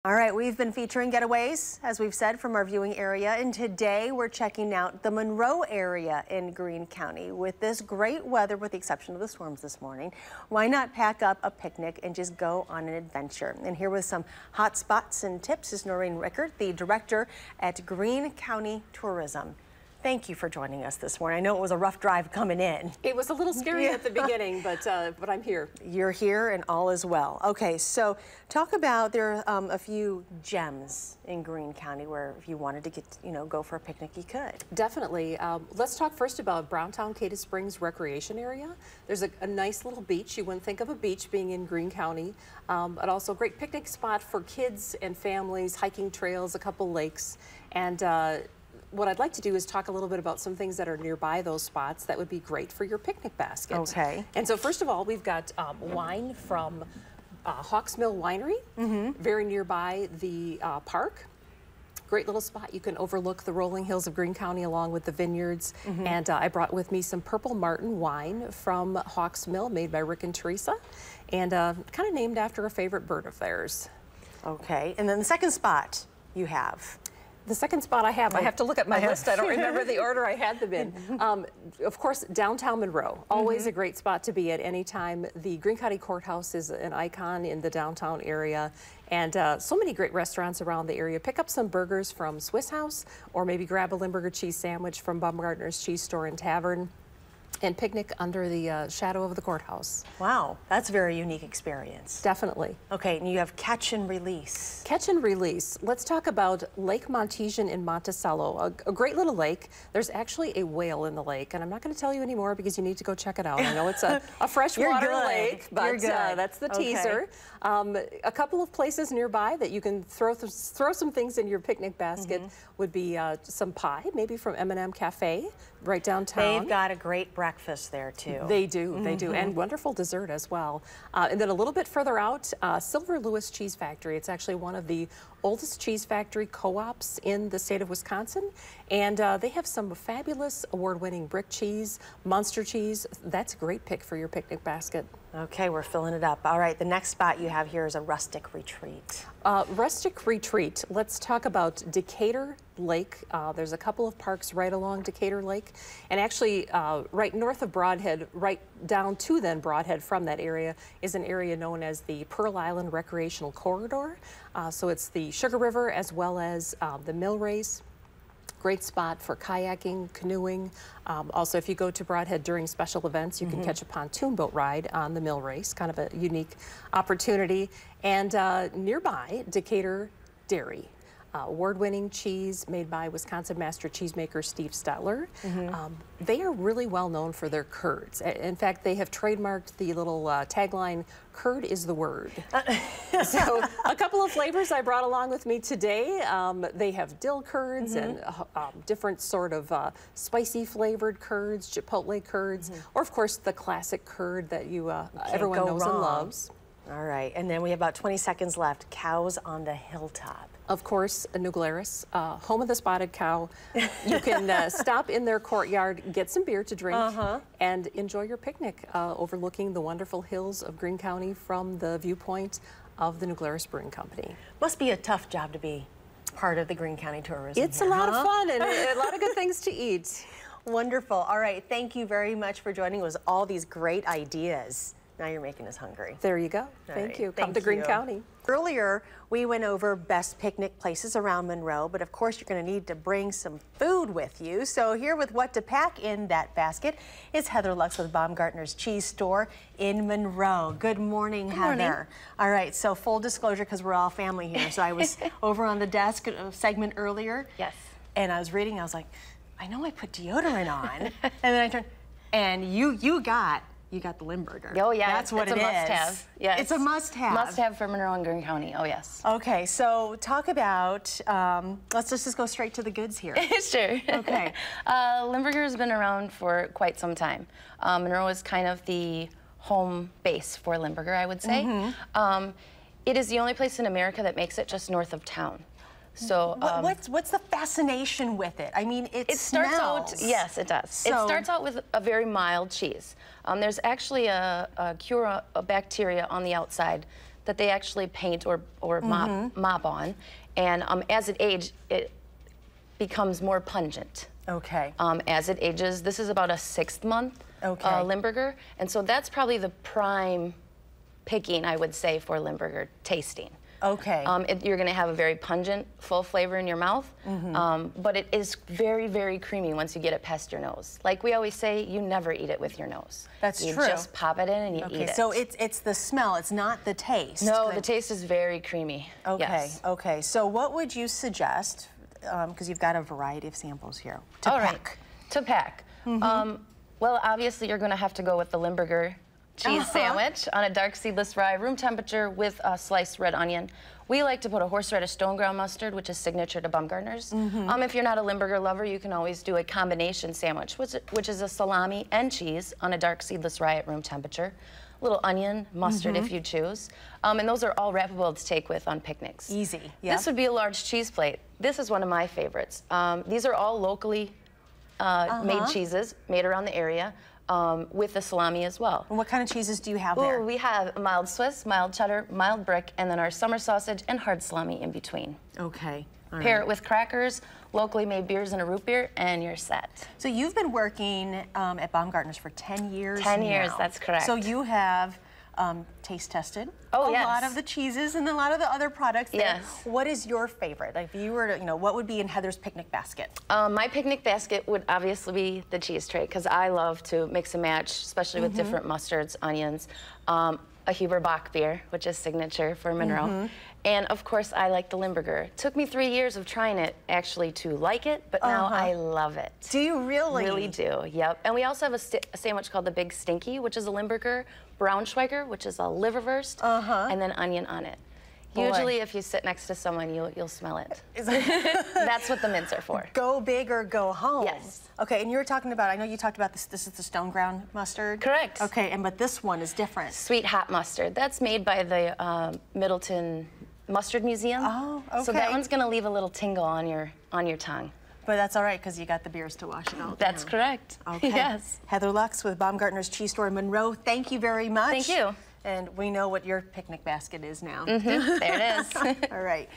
All right, we've been featuring getaways, as we've said, from our viewing area, and today we're checking out the Monroe area in Greene County. With this great weather, with the exception of the storms this morning, why not pack up a picnic and just go on an adventure? And here with some hot spots and tips is Noreen Rickert, the director at Greene County Tourism. Thank you for joining us this morning. I know it was a rough drive coming in. It was a little scary at the beginning, but I'm here. You're here and all is well. Okay, so talk about, there are a few gems in Greene County where if you wanted to get, go for a picnic, you could. Definitely. Let's talk first about Browntown Cayda Springs Recreation Area. There's a nice little beach. You wouldn't think of a beach being in Greene County, but also a great picnic spot for kids and families, hiking trails, a couple lakes, and what I'd like to do is talk a little bit about some things that are nearby those spots that would be great for your picnic basket. Okay. And so first of all, we've got wine from Hawks Mill Winery, very nearby the park. Great little spot. You can overlook the rolling hills of Greene County along with the vineyards. And I brought with me some Purple Martin wine from Hawks Mill made by Rick and Teresa, and kind of named after a favorite bird of theirs. Okay, and then the second spot you have. The second spot I have to look at my list. I don't remember the order I had them in. Of course, downtown Monroe, always a great spot to be at any time. The Greene County Courthouse is an icon in the downtown area, and so many great restaurants around the area. Pick up some burgers from Swiss House, or maybe grab a Limburger cheese sandwich from Baumgartner's Cheese Store and Tavern, and picnic under the shadow of the courthouse. Wow, that's a very unique experience. Definitely. Okay, and you have Catch and Release. Catch and Release. Let's talk about Lake Montesian in Monticello, a great little lake. There's actually a whale in the lake, and I'm not going to tell you anymore because you need to go check it out. I know it's a freshwater lake, but that's the teaser. A couple of places nearby that you can throw some things in your picnic basket would be some pie, maybe from M&M Cafe, right downtown. They've got a great breakfast there too. They do, they do, and wonderful dessert as well. And then a little bit further out, Silver Lewis Cheese Factory. It's actually one of the oldest cheese factory co-ops in the state of Wisconsin, and they have some fabulous award-winning brick cheese, Munster cheese. That's a great pick for your picnic basket. Okay, we're filling it up. All right, the next spot you have here is a rustic retreat. Rustic retreat. Let's talk about Decatur Lake. There's a couple of parks right along Decatur Lake, and actually right north of Brodhead, right down to then Brodhead from that area, is an area known as the Pearl Island Recreational Corridor. So it's the Sugar River as well as the Mill Race. Great spot for kayaking, canoeing. Also, if you go to Brodhead during special events, you can catch a pontoon boat ride on the Mill Race, kind of a unique opportunity. And nearby, Decatur Dairy. Award-winning cheese made by Wisconsin master cheesemaker Steve Stetler. They are really well known for their curds. In fact, they have trademarked the little tagline, "Curd is the word." So a couple of flavors I brought along with me today. They have dill curds and different sort of spicy flavored curds, chipotle curds, or of course the classic curd that everyone knows and loves. All right, and then we have about 20 seconds left. Cows on the Hilltop. Of course, New Glarus, home of the spotted cow. You can stop in their courtyard, get some beer to drink, and enjoy your picnic overlooking the wonderful hills of Greene County from the viewpoint of the New Glarus Brewing Company. Must be a tough job to be part of the Greene County Tourism. It's a lot of fun and a lot of good things to eat. Wonderful. All right, thank you very much for joining us. All these great ideas. Now you're making us hungry. There you go. Thank you. Come to Greene County. Earlier, we went over best picnic places around Monroe, but of course you're going to need to bring some food with you. So here with what to pack in that basket is Heather Lux with Baumgartner's Cheese Store in Monroe. Good morning, Heather. Good morning. All right, so full disclosure, because we're all family here. So I was over on the desk segment earlier. Yes. And I was reading, I was like, I know I put deodorant on. And then I turned, and you got the Limburger. Oh, yeah. That's what it is. It's a must-have. Yeah, it's a must-have. Must-have for Monroe and Greene County. Oh, yes. Okay, so talk about, let's just go straight to the goods here. Sure. Okay. Limburger has been around for quite some time. Monroe is kind of the home base for Limburger, I would say. It is the only place in America that makes it just north of town. So what's the fascination with it? I mean, it starts smells. out, yes, it does. So, it starts out with a very mild cheese. There's actually a bacteria on the outside that they actually paint or mop on. And as it ages, it becomes more pungent. Okay. As it ages, this is about a 6th month Limburger. And so that's probably the prime picking, I would say, for Limburger tasting. Okay. You're going to have a very pungent, full flavor in your mouth, but it is very, very creamy once you get it past your nose. Like we always say, you never eat it with your nose. That's you true. You just pop it in and you eat it. So it's the smell, it's not the taste. No, the taste is very creamy. Okay, yes. okay. So what would you suggest, because you've got a variety of samples here, to pack? To pack. Well, obviously you're going to have to go with the Limburger cheese sandwich on a dark seedless rye, room temperature, with a sliced red onion. We like to put a horseradish stone ground mustard, which is signature to Baumgartner's. If you're not a Limburger lover, you can always do a combination sandwich, which is a salami and cheese on a dark seedless rye at room temperature. A little onion, mustard if you choose. And those are all wrappable to take with on picnics. Easy, yeah. This would be a large cheese plate. This is one of my favorites. These are all locally made cheeses, made around the area. With the salami as well. And what kind of cheeses do you have there? We have mild Swiss, mild cheddar, mild brick, and then our summer sausage and hard salami in between. Okay. Pair it with crackers, locally made beers, and a root beer, and you're set. So you've been working at Baumgartner's for 10 years 10 years, now. that's correct. So you have taste tested a lot of the cheeses and a lot of the other products there. Yes. What is your favorite? Like, if you were to, what would be in Heather's picnic basket? My picnic basket would obviously be the cheese tray, because I love to mix and match, especially with different mustards, onions. A Huber Bock beer, which is signature for Monroe. And of course, I like the Limburger. It took me 3 years of trying it actually to like it, but now I love it. Do you really? Really do, yep. And we also have a sandwich called the Big Stinky, which is a Limburger, Braunschweiger, which is a liverwurst, and then onion on it. Boy. Usually, if you sit next to someone, you'll smell it. That's what the mints are for. Go big or go home. Yes. Okay, and you were talking about, I know you talked about this is the stone ground mustard. Correct. Okay, but this one is different. Sweet hot mustard. That's made by the Middleton Mustard Museum. Oh, okay. So that one's gonna leave a little tingle on your tongue. But that's all right, because you got the beers to wash it out. That's correct. Okay. Yes. Heather Lux with Baumgartner's Cheese Store in Monroe, thank you very much. Thank you. And we know what your picnic basket is now. There it is. All right.